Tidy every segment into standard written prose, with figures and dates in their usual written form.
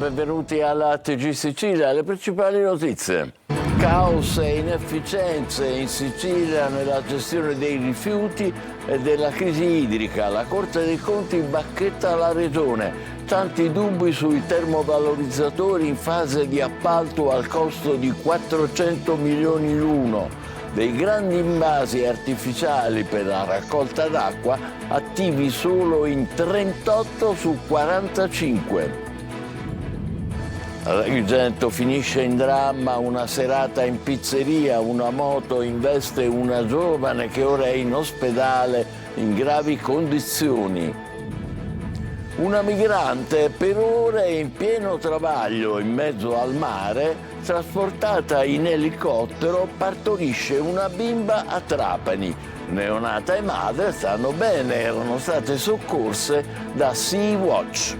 benvenuti alla TG Sicilia, le principali notizie. Caos e inefficienze in Sicilia nella gestione dei rifiuti e della crisi idrica. La Corte dei Conti bacchetta la Regione. Tanti dubbi sui termovalorizzatori in fase di appalto al costo di 400 milioni l'uno. Dei grandi invasi artificiali per la raccolta d'acqua attivi solo in 38 su 45. Ad Agrigento finisce in dramma una serata in pizzeria, una moto investe una giovane che ora è in ospedale in gravi condizioni. Una migrante per ore in pieno travaglio in mezzo al mare, trasportata in elicottero, partorisce una bimba a Trapani. Neonata e madre stanno bene, erano state soccorse da Sea-Watch.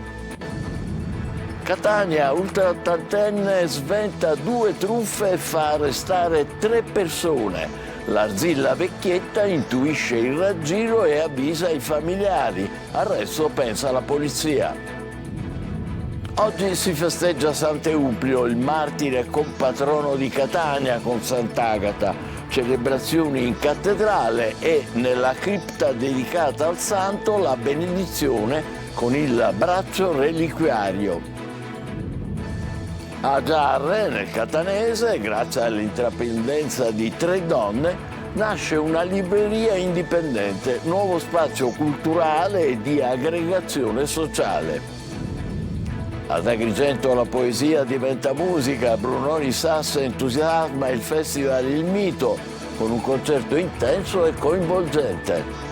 Catania, ultraottantenne, sventa 2 truffe e fa arrestare 3 persone. L'Arzilla vecchietta intuisce il raggiro e avvisa i familiari. Arresto, pensa la polizia. Oggi si festeggia Sant'Euplio, il martire compatrono di Catania con Sant'Agata. Celebrazioni in cattedrale e nella cripta dedicata al santo la benedizione con il braccio reliquiario. A Giarre, nel catanese, grazie all'intraprendenza di 3 donne, nasce una libreria indipendente, nuovo spazio culturale e di aggregazione sociale. Ad Agrigento la poesia diventa musica, Brunoni Sass entusiasma il Festival Il Mito con un concerto intenso e coinvolgente.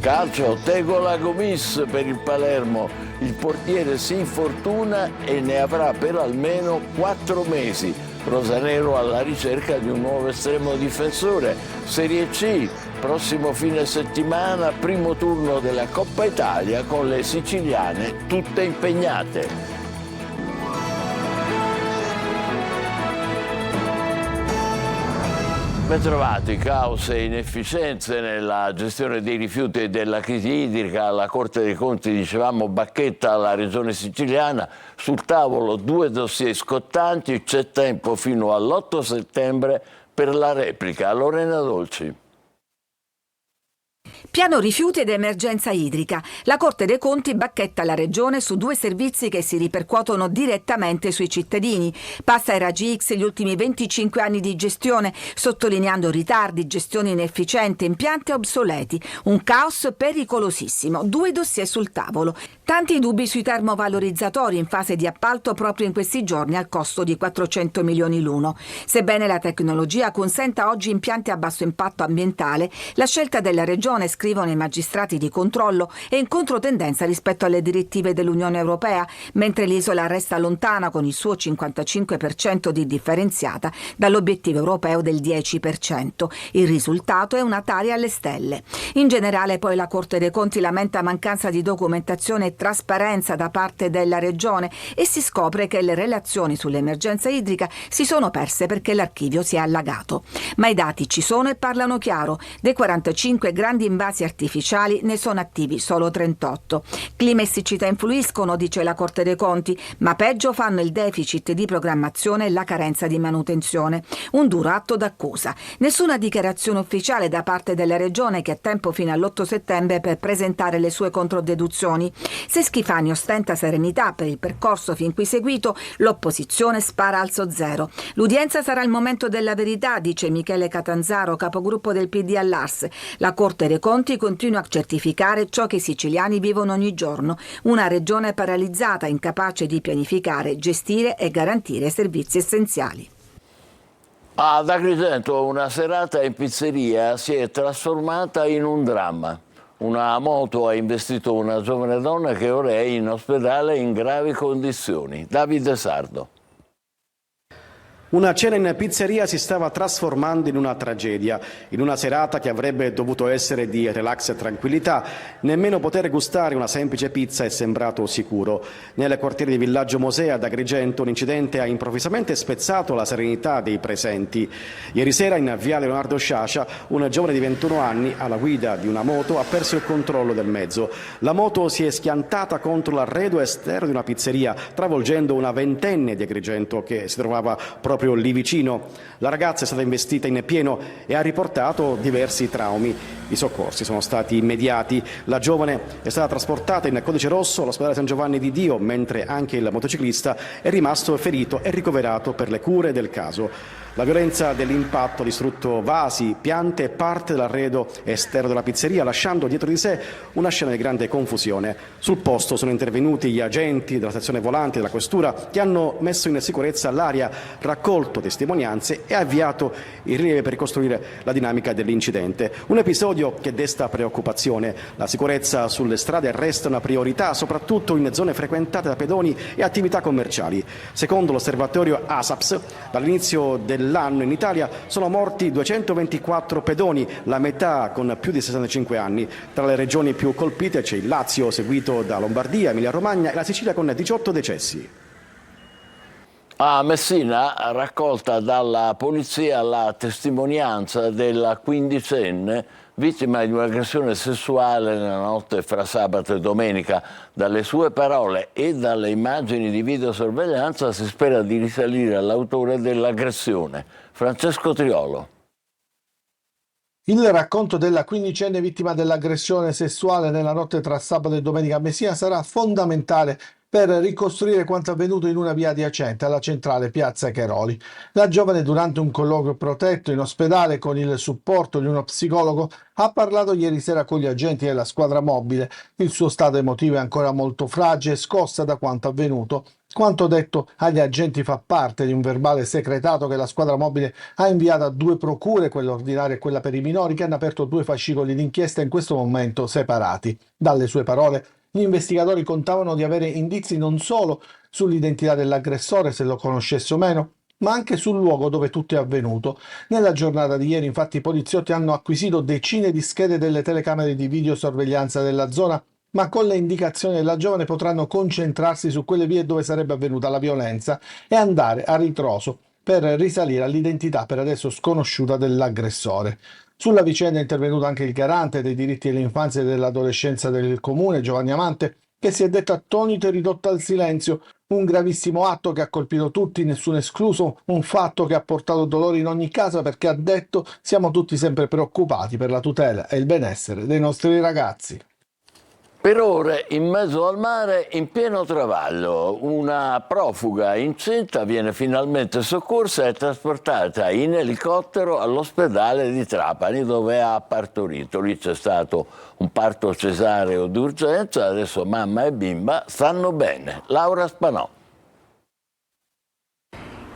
Calcio, Tegola Gomis per il Palermo. Il portiere si infortuna e ne avrà per almeno 4 mesi. Rosanero alla ricerca di un nuovo estremo difensore. Serie C, prossimo fine settimana, primo turno della Coppa Italia con le siciliane tutte impegnate. Bentrovati. Caos e inefficienze nella gestione dei rifiuti e della crisi idrica. La Corte dei Conti, dicevamo, bacchetta la Regione siciliana. Sul tavolo 2 dossier scottanti, c'è tempo fino all'8 settembre per la replica. Lorena Dolci. Piano rifiuti ed emergenza idrica. La Corte dei Conti bacchetta la Regione su 2 servizi che si ripercuotono direttamente sui cittadini. Passa ai raggi X gli ultimi 25 anni di gestione, sottolineando ritardi, gestione inefficiente, impianti obsoleti. Un caos pericolosissimo. 2 dossier sul tavolo. Tanti dubbi sui termovalorizzatori in fase di appalto proprio in questi giorni al costo di 400 milioni l'uno. Sebbene la tecnologia consenta oggi impianti a basso impatto ambientale, la scelta della Regione, scrivono i magistrati di controllo, è in controtendenza rispetto alle direttive dell'Unione Europea, mentre l'isola resta lontana con il suo 55% di differenziata dall'obiettivo europeo del 10%. Il risultato è una taglia alle stelle. In generale poi la Corte dei Conti lamenta mancanza di documentazione e trasparenza da parte della Regione e si scopre che le relazioni sull'emergenza idrica si sono perse perché l'archivio si è allagato. Ma i dati ci sono e parlano chiaro. Dei 45 grandi invasi artificiali ne sono attivi solo 38. Clima e siccità influiscono, dice la Corte dei Conti, ma peggio fanno il deficit di programmazione e la carenza di manutenzione. Un duro atto d'accusa. Nessuna dichiarazione ufficiale da parte della Regione, che ha tempo fino all'8 settembre per presentare le sue controdeduzioni. Se Schifani ostenta serenità per il percorso fin qui seguito, l'opposizione spara alzo zero. L'udienza sarà il momento della verità, dice Michele Catanzaro, capogruppo del PD all'Ars. La Corte dei Conti continua a certificare ciò che i siciliani vivono ogni giorno. Una regione paralizzata, incapace di pianificare, gestire e garantire servizi essenziali. Ad Agrigento una serata in pizzeria si è trasformata in un dramma. Una moto ha investito una giovane donna che ora è in ospedale in gravi condizioni. Davide Sardo. Una cena in pizzeria si stava trasformando in una tragedia. In una serata che avrebbe dovuto essere di relax e tranquillità, nemmeno poter gustare una semplice pizza è sembrato sicuro. Nel quartiere di Villaggio Mosè ad Agrigento un incidente ha improvvisamente spezzato la serenità dei presenti. Ieri sera in Viale Leonardo Sciascia un giovane di 21 anni alla guida di una moto ha perso il controllo del mezzo. La moto si è schiantata contro l'arredo esterno di una pizzeria, travolgendo una ventenne di Agrigento che si trovava proprio lì vicino. La ragazza è stata investita in pieno e ha riportato diversi traumi. I soccorsi sono stati immediati. La giovane è stata trasportata in codice rosso all'ospedale San Giovanni di Dio, mentre anche il motociclista è rimasto ferito e ricoverato per le cure del caso. La violenza dell'impatto ha distrutto vasi, piante e parte dell'arredo esterno della pizzeria, lasciando dietro di sé una scena di grande confusione. Sul posto sono intervenuti gli agenti della stazione volante della questura che hanno messo in sicurezza l'area, raccolto testimonianze e avviato i rilievi per ricostruire la dinamica dell'incidente. Un episodio che desta preoccupazione. La sicurezza sulle strade resta una priorità, soprattutto in zone frequentate da pedoni e attività commerciali. Secondo l'osservatorio ASAPS, dall'inizio dell'anno in Italia sono morti 224 pedoni, la metà con più di 65 anni. Tra le regioni più colpite c'è il Lazio, seguito da Lombardia, Emilia-Romagna e la Sicilia con 18 decessi. A Messina, raccolta dalla polizia la testimonianza della quindicenne vittima di un'aggressione sessuale nella notte fra sabato e domenica. Dalle sue parole e dalle immagini di videosorveglianza si spera di risalire all'autore dell'aggressione, Francesco Triolo. Il racconto della quindicenne vittima dell'aggressione sessuale nella notte tra sabato e domenica a Messina sarà fondamentale per ricostruire quanto avvenuto in una via adiacente alla centrale Piazza Cheroli. La giovane, durante un colloquio protetto in ospedale con il supporto di uno psicologo, ha parlato ieri sera con gli agenti della squadra mobile. Il suo stato emotivo è ancora molto fragile e scossa da quanto avvenuto. Quanto detto agli agenti fa parte di un verbale segretato che la squadra mobile ha inviato a 2 procure, quella ordinaria e quella per i minori, che hanno aperto 2 fascicoli d'inchiesta in questo momento separati. Dalle sue parole, gli investigatori contavano di avere indizi non solo sull'identità dell'aggressore, se lo conoscesse o meno, ma anche sul luogo dove tutto è avvenuto. Nella giornata di ieri, infatti, i poliziotti hanno acquisito decine di schede delle telecamere di videosorveglianza della zona, ma con le indicazioni della giovane potranno concentrarsi su quelle vie dove sarebbe avvenuta la violenza e andare a ritroso per risalire all'identità per adesso sconosciuta dell'aggressore. Sulla vicenda è intervenuto anche il garante dei diritti dell'infanzia e dell'adolescenza del comune, Giovanni Amante, che si è detto attonito e ridotto al silenzio. Un gravissimo atto che ha colpito tutti, nessuno escluso, un fatto che ha portato dolore in ogni casa, perché ha detto siamo tutti sempre preoccupati per la tutela e il benessere dei nostri ragazzi. Per ore in mezzo al mare, in pieno travaglio, una profuga incinta viene finalmente soccorsa e trasportata in elicottero all'ospedale di Trapani, dove ha partorito. Lì c'è stato un parto cesareo d'urgenza, adesso mamma e bimba stanno bene. Laura Spanò.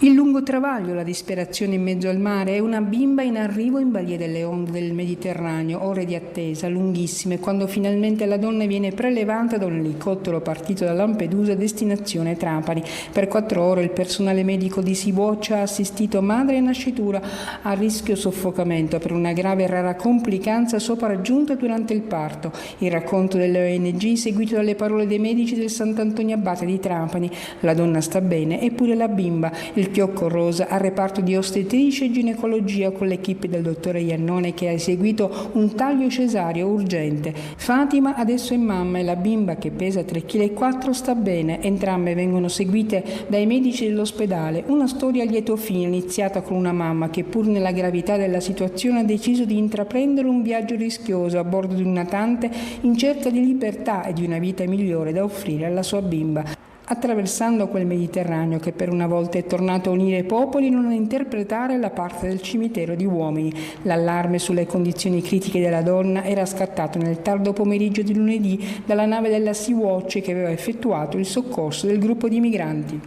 Il lungo travaglio, la disperazione in mezzo al mare e una bimba in arrivo in balia delle onde del Mediterraneo, ore di attesa lunghissime, quando finalmente la donna viene prelevata da un elicottero partito da Lampedusa destinazione Trapani. Per 4 ore il personale medico di Sea-Watch ha assistito madre e nascitura a rischio soffocamento per una grave e rara complicanza sopraggiunta durante il parto. Il racconto delle ONG seguito dalle parole dei medici del Sant'Antonio Abate di Trapani. La donna sta bene, eppure la bimba. Il fiocco rosa al reparto di ostetricia e ginecologia con l'equipe del dottore Iannone, che ha eseguito un taglio cesareo urgente. Fatima adesso è mamma e la bimba, che pesa 3,4 kg, sta bene. Entrambe vengono seguite dai medici dell'ospedale. Una storia a lieto fine iniziata con una mamma che, pur nella gravità della situazione, ha deciso di intraprendere un viaggio rischioso a bordo di un natante in cerca di libertà e di una vita migliore da offrire alla sua bimba. Attraversando quel Mediterraneo che per una volta è tornato a unire popoli, non a interpretare la parte del cimitero di uomini. L'allarme sulle condizioni critiche della donna era scattato nel tardo pomeriggio di lunedì dalla nave della Sea-Watch che aveva effettuato il soccorso del gruppo di migranti.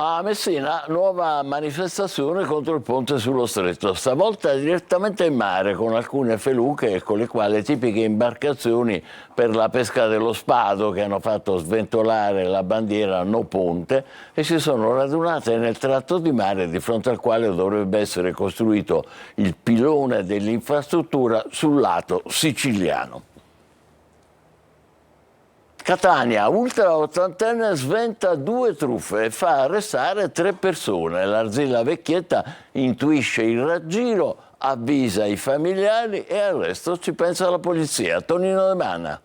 A Messina, nuova manifestazione contro il ponte sullo stretto, stavolta direttamente in mare con alcune feluche e con le quali tipiche imbarcazioni per la pesca dello spado che hanno fatto sventolare la bandiera no ponte e si sono radunate nel tratto di mare di fronte al quale dovrebbe essere costruito il pilone dell'infrastruttura sul lato siciliano. Catania, ultra ottantenne sventa 2 truffe e fa arrestare 3 persone. L'Arzilla Vecchietta intuisce il raggiro, avvisa i familiari e al resto ci pensa la polizia. Tonino De Mana.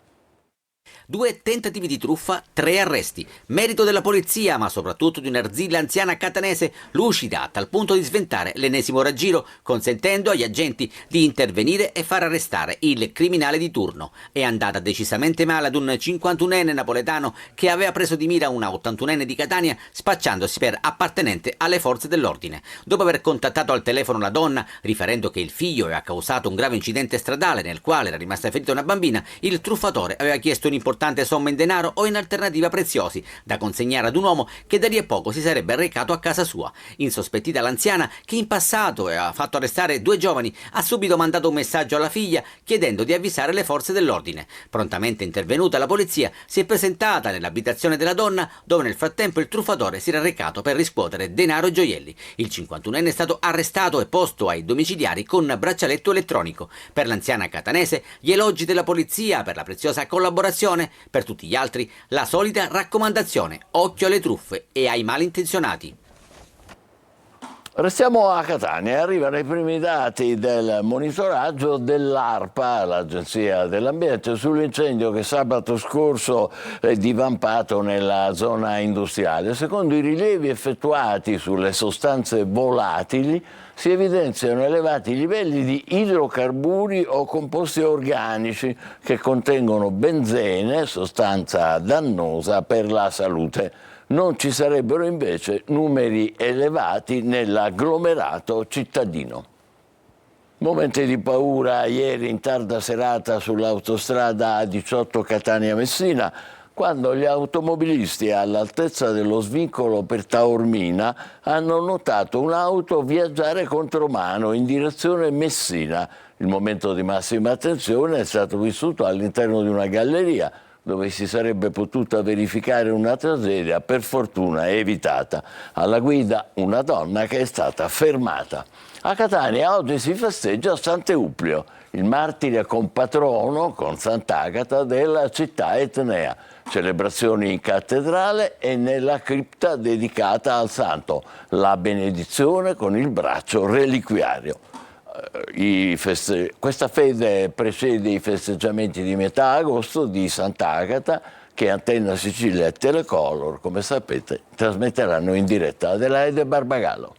2 tentativi di truffa, 3 arresti. Merito della polizia, ma soprattutto di un'arzilla anziana catanese lucida a tal punto di sventare l'ennesimo raggiro, consentendo agli agenti di intervenire e far arrestare il criminale di turno. È andata decisamente male ad un 51enne napoletano che aveva preso di mira una 81enne di Catania, spacciandosi per appartenente alle forze dell'ordine. Dopo aver contattato al telefono la donna, riferendo che il figlio aveva causato un grave incidente stradale nel quale era rimasta ferita una bambina, il truffatore aveva chiesto un'importante somma in denaro o in alternativa preziosi da consegnare ad un uomo che da lì a poco si sarebbe recato a casa sua. Insospettita l'anziana, che in passato aveva fatto arrestare 2 giovani, ha subito mandato un messaggio alla figlia chiedendo di avvisare le forze dell'ordine. Prontamente intervenuta la polizia si è presentata nell'abitazione della donna, dove nel frattempo il truffatore si era recato per riscuotere denaro e gioielli. Il 51enne è stato arrestato e posto ai domiciliari con braccialetto elettronico. Per l'anziana catanese gli elogi della polizia per la preziosa collaborazione. Per tutti gli altri la solita raccomandazione: occhio alle truffe e ai malintenzionati. Restiamo a Catania, arrivano i primi dati del monitoraggio dell'ARPA, l'Agenzia dell'Ambiente, sull'incendio che sabato scorso è divampato nella zona industriale. Secondo i rilievi effettuati sulle sostanze volatili si evidenziano elevati livelli di idrocarburi o composti organici che contengono benzene, sostanza dannosa per la salute. Non ci sarebbero invece numeri elevati nell'agglomerato cittadino. Momenti di paura ieri in tarda serata sull'autostrada A18 Catania-Messina, quando gli automobilisti all'altezza dello svincolo per Taormina hanno notato un'auto viaggiare contromano in direzione Messina. Il momento di massima attenzione è stato vissuto all'interno di una galleria dove si sarebbe potuta verificare una tragedia, per fortuna evitata. Alla guida una donna che è stata fermata. A Catania oggi si festeggia Sant'Euplio, il martire compatrono con Sant'Agata della città etnea. Celebrazioni in cattedrale e nella cripta dedicata al santo, la benedizione con il braccio reliquiario. Questa fede precede i festeggiamenti di metà agosto di Sant'Agata che Antenna Sicilia e Telecolor, come sapete, trasmetteranno in diretta. Adelaide Barbagallo.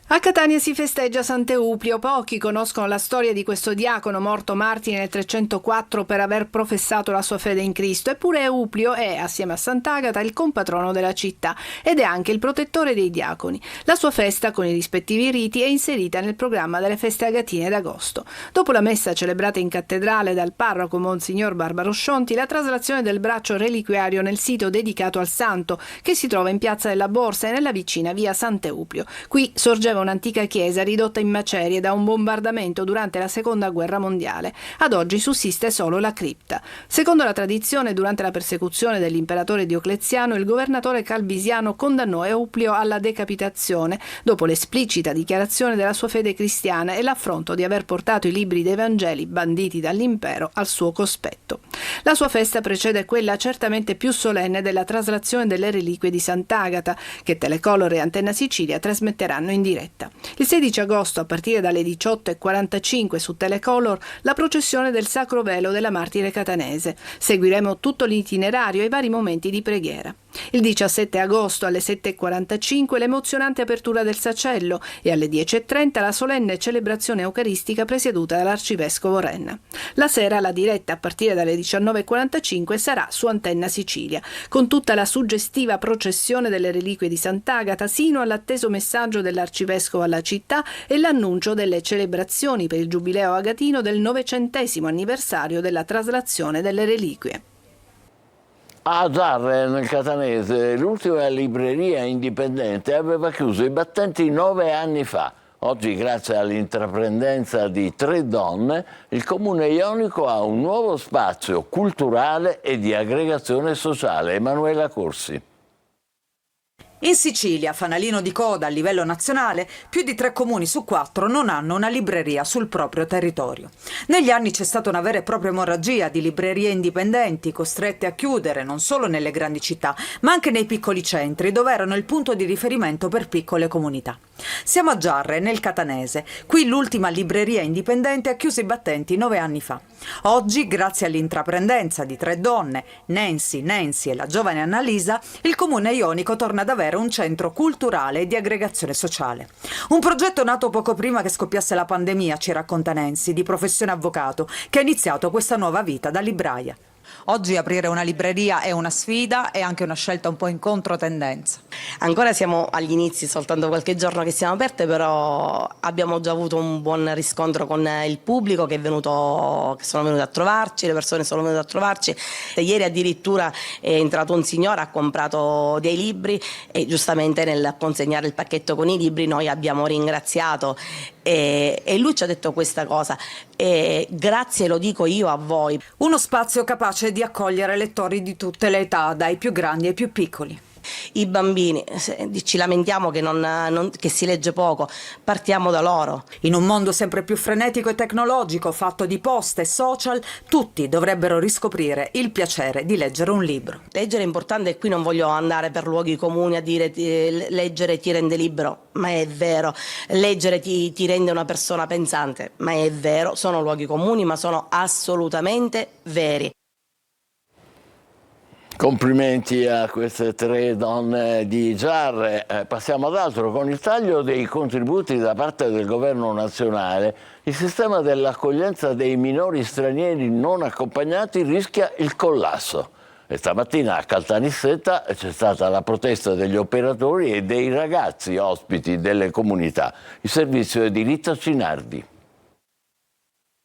A Catania si festeggia Sant'Euplio. Pochi conoscono la storia di questo diacono morto martire nel 304 per aver professato la sua fede in Cristo. Eppure Euplio è, assieme a Sant'Agata, il compatrono della città ed è anche il protettore dei diaconi. La sua festa, con i rispettivi riti, è inserita nel programma delle feste agatine d'agosto. Dopo la messa celebrata in cattedrale dal parroco Monsignor Barbaro Scionti, la traslazione del braccio reliquiario nel sito dedicato al santo, che si trova in piazza della Borsa e nella vicina via Sant'Euplio. Qui sorgeva un'antica chiesa ridotta in macerie da un bombardamento durante la Seconda Guerra Mondiale. Ad oggi sussiste solo la cripta. Secondo la tradizione, durante la persecuzione dell'imperatore Diocleziano, il governatore Calvisiano condannò Euplio alla decapitazione dopo l'esplicita dichiarazione della sua fede cristiana e l'affronto di aver portato i libri dei Vangeli banditi dall'impero al suo cospetto. La sua festa precede quella certamente più solenne della traslazione delle reliquie di Sant'Agata, che Telecolor e Antenna Sicilia trasmetteranno in diretta. Il 16 agosto, a partire dalle 18:45 su Telecolor, la processione del Sacro Velo della Martire catanese. Seguiremo tutto l'itinerario e i vari momenti di preghiera. Il 17 agosto alle 7:45 l'emozionante apertura del Sacello e alle 10:30 la solenne celebrazione eucaristica presieduta dall'arcivescovo Renna. La sera la diretta a partire dalle 19:45 sarà su Antenna Sicilia, con tutta la suggestiva processione delle reliquie di Sant'Agata sino all'atteso messaggio dell'arcivescovo alla città e l'annuncio delle celebrazioni per il giubileo agatino del 900° anniversario della traslazione delle reliquie. A Zarre, nel Catanese, l'ultima libreria indipendente aveva chiuso i battenti 9 anni fa. Oggi, grazie all'intraprendenza di 3 donne, il Comune Ionico ha un nuovo spazio culturale e di aggregazione sociale. Emanuela Corsi. In Sicilia, fanalino di coda a livello nazionale, più di 3 comuni su 4 non hanno una libreria sul proprio territorio. Negli anni c'è stata una vera e propria emorragia di librerie indipendenti costrette a chiudere non solo nelle grandi città, ma anche nei piccoli centri, dove erano il punto di riferimento per piccole comunità. Siamo a Giarre, nel Catanese. Qui l'ultima libreria indipendente ha chiuso i battenti 9 anni fa. Oggi, grazie all'intraprendenza di 3 donne, Nancy e la giovane Annalisa, il Comune Ionico torna ad avere un centro culturale e di aggregazione sociale. Un progetto nato poco prima che scoppiasse la pandemia, ci racconta Nancy, di professione avvocato, che ha iniziato questa nuova vita da libraia. Oggi aprire una libreria è una sfida e anche una scelta un po' in controtendenza. Ancora siamo agli inizi, soltanto qualche giorno che siamo aperte, però abbiamo già avuto un buon riscontro con il pubblico che sono venuti a trovarci, le persone sono venute a trovarci. Ieri addirittura è entrato un signore, ha comprato dei libri e giustamente nel consegnare il pacchetto con i libri noi abbiamo ringraziato e lui ci ha detto questa cosa: grazie, lo dico io a voi. Uno spazio capace di accogliere lettori di tutte le età, dai più grandi ai più piccoli. I bambini, ci lamentiamo che si legge poco, partiamo da loro. In un mondo sempre più frenetico e tecnologico, fatto di post e social, tutti dovrebbero riscoprire il piacere di leggere un libro. Leggere è importante e qui non voglio andare per luoghi comuni a dire leggere ti rende libero, ma è vero. Leggere ti rende una persona pensante, ma è vero. Sono luoghi comuni, ma sono assolutamente veri. Complimenti a queste 3 donne di Giarre. Passiamo ad altro. Con il taglio dei contributi da parte del governo nazionale, il sistema dell'accoglienza dei minori stranieri non accompagnati rischia il collasso. E stamattina a Caltanissetta c'è stata la protesta degli operatori e dei ragazzi ospiti delle comunità. Il servizio è di Rita Cinardi.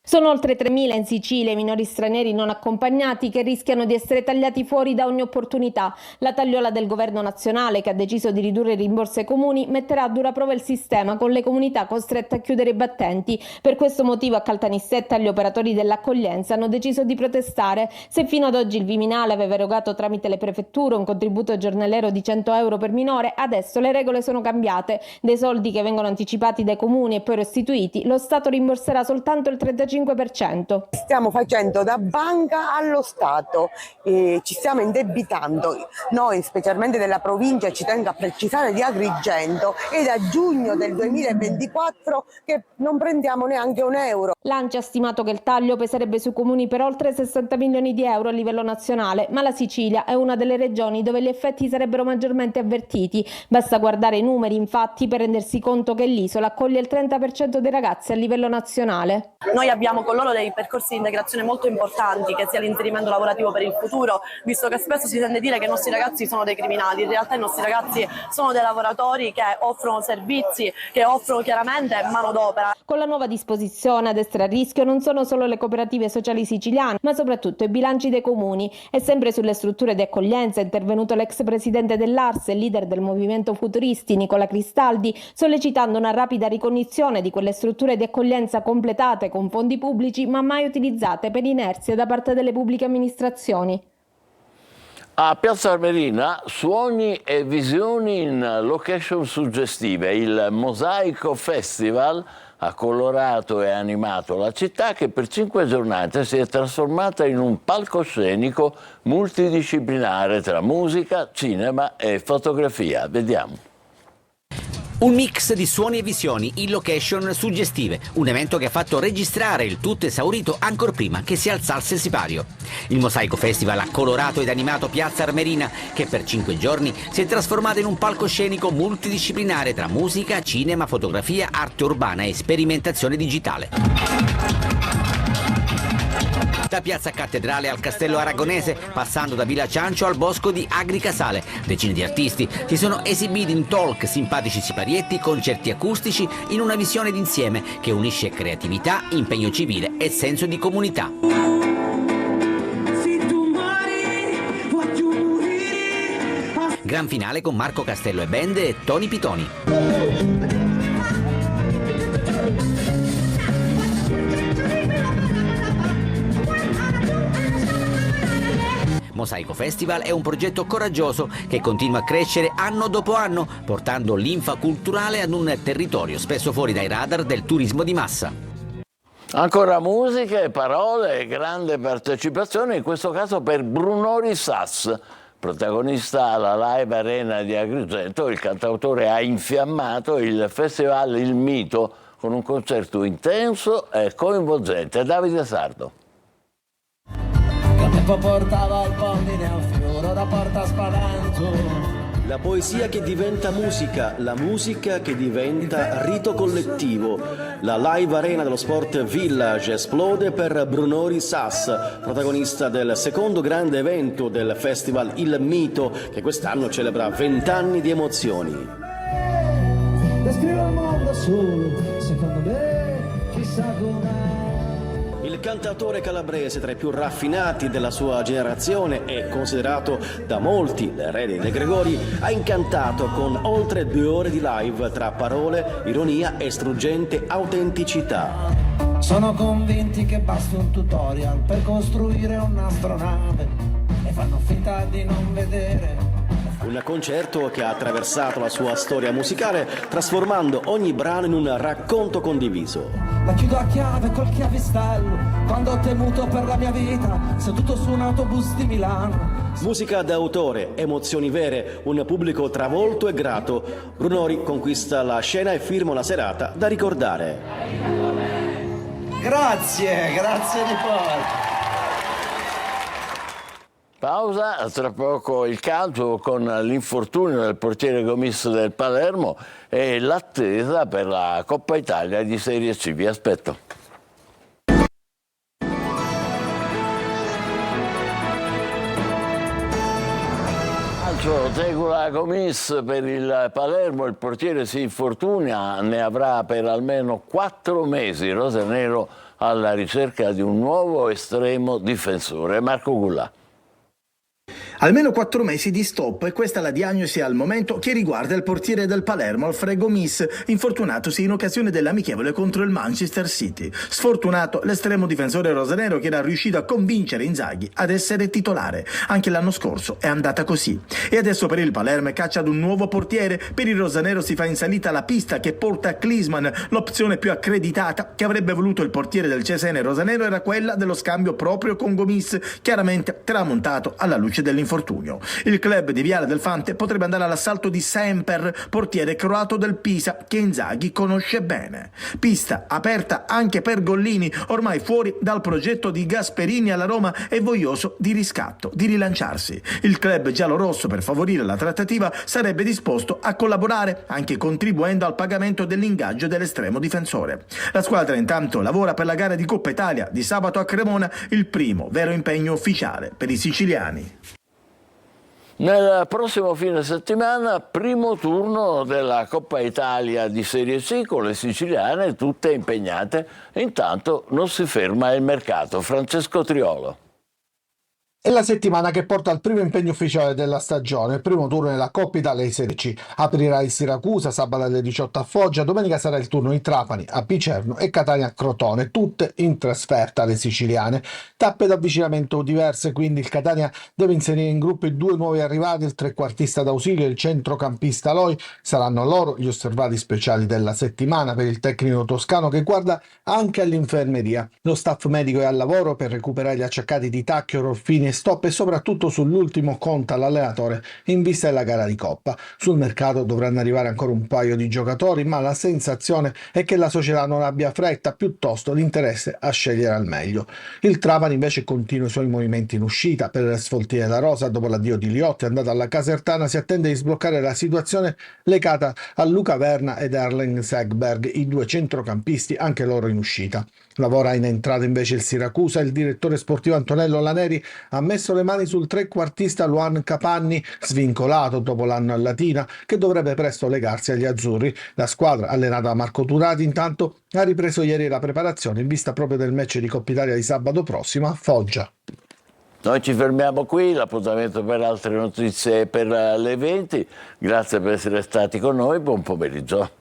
Sono oltre 3.000 in Sicilia i minori stranieri non accompagnati che rischiano di essere tagliati fuori da ogni opportunità. La tagliola del governo nazionale, che ha deciso di ridurre i rimborsi ai comuni, metterà a dura prova il sistema con le comunità costrette a chiudere i battenti. Per questo motivo a Caltanissetta gli operatori dell'accoglienza hanno deciso di protestare. Se fino ad oggi il Viminale aveva erogato tramite le prefetture un contributo giornaliero di 100 euro per minore, adesso le regole sono cambiate. Dei soldi che vengono anticipati dai comuni e poi restituiti, lo Stato rimborserà soltanto il 35%. Stiamo facendo da banca allo Stato, ci stiamo indebitando. Noi, specialmente della provincia, ci tengo a precisare, di Agrigento, è da giugno del 2024 che non prendiamo neanche un euro. L'ANCI ha stimato che il taglio peserebbe sui comuni per oltre 60 milioni di euro a livello nazionale, ma la Sicilia è una delle regioni dove gli effetti sarebbero maggiormente avvertiti. Basta guardare i numeri, infatti, per rendersi conto che l'isola accoglie il 30% dei ragazzi a livello nazionale. Noi abbiamo con loro dei percorsi di integrazione molto importanti, che sia l'inserimento lavorativo per il futuro, visto che spesso si tende a dire che i nostri ragazzi sono dei criminali. In realtà i nostri ragazzi sono dei lavoratori che offrono servizi, che offrono chiaramente manodopera. Con la nuova disposizione ad essere a rischio non sono solo le cooperative sociali siciliane, ma soprattutto i bilanci dei comuni. E sempre sulle strutture di accoglienza è intervenuto l'ex presidente dell'Ars e leader del movimento Futuristi, Nicola Cristaldi, sollecitando una rapida ricognizione di quelle strutture di accoglienza completate con fondi pubblici ma mai utilizzate per inerzia da parte delle pubbliche amministrazioni. A Piazza Armerina, suoni e visioni in location suggestive. Il Mosaico Festival ha colorato e animato la città, che per 5 giornate si è trasformata in un palcoscenico multidisciplinare tra musica, cinema e fotografia. Vediamo. Un mix di suoni e visioni in location suggestive, un evento che ha fatto registrare il tutto esaurito ancor prima che si alzasse il sipario. Il Mosaico Festival ha colorato ed animato Piazza Armerina, che per 5 giorni si è trasformata in un palcoscenico multidisciplinare tra musica, cinema, fotografia, arte urbana e sperimentazione digitale. Da Piazza Cattedrale al Castello Aragonese, passando da Villa Ciancio al Bosco di Agricasale, decine di artisti si sono esibiti in talk, simpatici siparietti, concerti acustici, in una visione d'insieme che unisce creatività, impegno civile e senso di comunità. Se tu muori, voglio Gran finale con Marco Castello e Band e Tony Pitoni. Mosaico Festival è un progetto coraggioso che continua a crescere anno dopo anno, portando l'infa culturale ad un territorio spesso fuori dai radar del turismo di massa. Ancora musica e parole e grande partecipazione, in questo caso per Brunori Sass, protagonista alla Live Arena di Agrigento. Il cantautore ha infiammato il festival Il Mito con un concerto intenso e coinvolgente. Davide Sardo. Il tempo portava il bambino a un fiore da porta spavento. La poesia che diventa musica, la musica che diventa rito collettivo. La Live Arena dello Sport Village esplode per Brunori Sass, protagonista del secondo grande evento del festival Il Mito, che quest'anno celebra 20 anni di emozioni. Descrive il mondo solo, secondo me, chissà com'è. Il cantautore calabrese, tra i più raffinati della sua generazione e considerato da molti l'erede dei Gregori, ha incantato con oltre 2 ore di live tra parole, ironia e struggente autenticità. Sono convinti che basti un tutorial per costruire un'astronave e fanno finta di non vedere. Un concerto che ha attraversato la sua storia musicale, trasformando ogni brano in un racconto condiviso. La chiudo a chiave col chiavistello, quando ho temuto per la mia vita, seduto su un autobus di Milano. Musica d'autore, emozioni vere, un pubblico travolto e grato. Brunori conquista la scena e firma una serata da ricordare. Grazie nipote. Pausa, tra poco il calcio con l'infortunio del portiere Gomis del Palermo e l'attesa per la Coppa Italia di Serie C. Vi aspetto. Tegula Gomis per il Palermo, il portiere si infortuna, ne avrà per almeno 4 mesi. Rosanero alla ricerca di un nuovo estremo difensore. Marco Gullà. Almeno 4 mesi di stop, e questa è la diagnosi al momento che riguarda il portiere del Palermo, Alfredo Gomis, infortunatosi in occasione dell'amichevole contro il Manchester City. Sfortunato l'estremo difensore rosanero che era riuscito a convincere Inzaghi ad essere titolare. Anche l'anno scorso è andata così. E adesso per il Palermo è caccia ad un nuovo portiere. Per il rosanero si fa in salita la pista che porta a Klinsmann. L'opzione più accreditata che avrebbe voluto il portiere del Cesena rosanero era quella dello scambio proprio con Gomis, chiaramente tramontato alla luce dell'infortunio. Il club di Viale del Fante potrebbe andare all'assalto di Semper, portiere croato del Pisa che Inzaghi conosce bene. Pista aperta anche per Gollini, ormai fuori dal progetto di Gasperini alla Roma e voglioso di riscatto, di rilanciarsi. Il club giallorosso, per favorire la trattativa, sarebbe disposto a collaborare, anche contribuendo al pagamento dell'ingaggio dell'estremo difensore. La squadra intanto lavora per la gara di Coppa Italia di sabato a Cremona, il primo vero impegno ufficiale per i siciliani. Nel prossimo fine settimana, primo turno della Coppa Italia di Serie C con le siciliane tutte impegnate. Intanto non si ferma il mercato. Francesco Triolo. È la settimana che porta al primo impegno ufficiale della stagione, il primo turno della Coppa Italia di Serie C. Aprirà il Siracusa sabato alle 18 a Foggia, domenica sarà il turno di Trapani a Picerno e Catania a Crotone, tutte in trasferta alle siciliane. Tappe d'avvicinamento diverse, quindi il Catania deve inserire in gruppo i 2 nuovi arrivati, il trequartista d'ausilio e il centrocampista Loi. Saranno loro gli osservati speciali della settimana per il tecnico toscano che guarda anche all'infermeria. Lo staff medico è al lavoro per recuperare gli acciaccati di Tacchio, Rolfini e stop e soprattutto sull'ultimo conta l'allenatore in vista della gara di Coppa. Sul mercato dovranno arrivare ancora un paio di giocatori, ma la sensazione è che la società non abbia fretta, piuttosto l'interesse a scegliere al meglio. Il Trapani invece continua i suoi movimenti in uscita. Per sfoltire la rosa, dopo l'addio di Liotti andato alla Casertana, si attende di sbloccare la situazione legata a Luca Verna ed Erling Segberg, i 2 centrocampisti anche loro in uscita. Lavora in entrata invece il Siracusa. Il direttore sportivo Antonello Laneri ha messo le mani sul trequartista Luan Capanni, svincolato dopo l'anno a Latina, che dovrebbe presto legarsi agli azzurri. La squadra, allenata da Marco Turati, intanto ha ripreso ieri la preparazione in vista proprio del match di Coppa Italia di sabato prossimo a Foggia. Noi ci fermiamo qui, l'appuntamento per altre notizie per le 20. Grazie per essere stati con noi, buon pomeriggio.